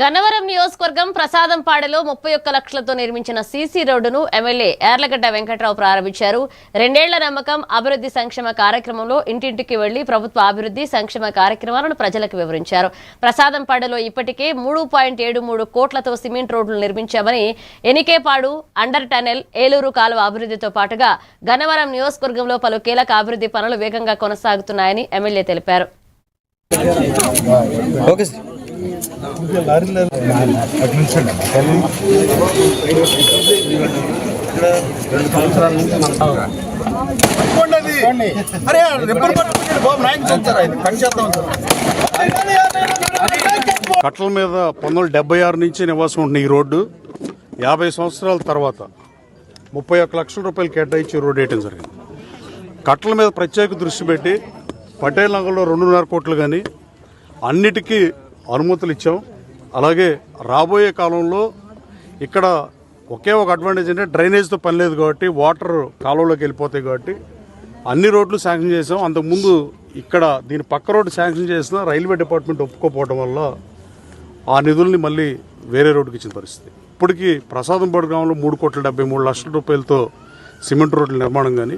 గన్నవరం నియోజకవర్గం ప్రసాదంపాడలో 31 లక్షలతో నిర్మించిన సీసీ రోడ్డును ఎమ్మెల్యే యార్లగడ్డ వెంకట్రావు ప్రారంభించారు. 2 ఏళ్ల నమ్మకం అభివృద్ధి సంక్షేమ కార్యక్రమంలో ఇంటింటికి వెళ్లి ప్రభుత్వ అభివృద్ధి సంక్షేమ కార్యక్రమాలను ప్రజలకు వివరించారు. ప్రసాదంపాడలో ఇప్పటికే 3.73 కోట్లతో సిమెంట్ రోడ్లు నిర్మించామని, ఎనికేపాడు అండర్ టనెల్, ఏలూరు కాలువ అభివృద్ధితో పాటుగా గన్నవరం నియోజకవర్గంలో పలు కీలక అభివృద్ధి పనులు వేగంగా కొనసాగుతున్నాయని ఎమ్మెల్యే తెలిపారు. కట్టల మీద 1976 నుంచి నివాసం ఉంటున్న ఈ రోడ్డు 50 సంవత్సరాల తర్వాత 31 లక్షల రూపాయలు కేటాయించి రోడ్డు వేయడం జరిగింది. కట్టల మీద ప్రత్యేక దృష్టి పెట్టి పటేల్ నగర్లో 2.5 కోట్లు కానీ అన్నిటికీ అనుమతులు ఇచ్చాం. అలాగే రాబోయే కాలంలో ఇక్కడ ఒకే ఒక అడ్వాంటేజ్ అంటే డ్రైనేజ్తో పని లేదు కాబట్టి వాటర్ కాలువలోకి వెళ్ళిపోతాయి కాబట్టి అన్ని రోడ్లు శాంక్షన్ చేసాం. అంతకుముందు ఇక్కడ దీని పక్క రోడ్డు శాంక్షన్ చేసిన రైల్వే డిపార్ట్మెంట్ ఒప్పుకోకపోవడం వల్ల ఆ నిధుల్ని మళ్ళీ వేరే రోడ్డుకి ఇచ్చిన పరిస్థితి. ఇప్పటికీ ప్రసాదంపాడు గ్రామంలో 3.73 లక్షల రూపాయలతో సిమెంట్ రోడ్ల నిర్మాణం కానీ,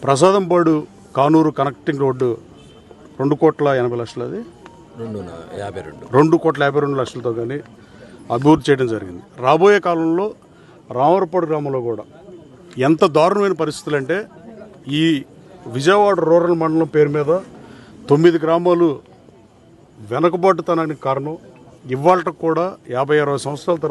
ప్రసాదంపాడు కానూరు కనెక్టింగ్ రోడ్డు 2.80 లక్షలు, అది 2.52 లక్షలతో కానీ అభివృద్ధి చేయడం జరిగింది. రాబోయే కాలంలో రామవరపాడు గ్రామంలో కూడా ఎంత దారుణమైన పరిస్థితులు అంటే, ఈ విజయవాడ రూరల్ మండలం పేరు మీద 9 గ్రామాలు వెనకబాటుతనానికి కారణం. ఇవాళ కూడా 50-60 సంవత్సరాల తర్వాత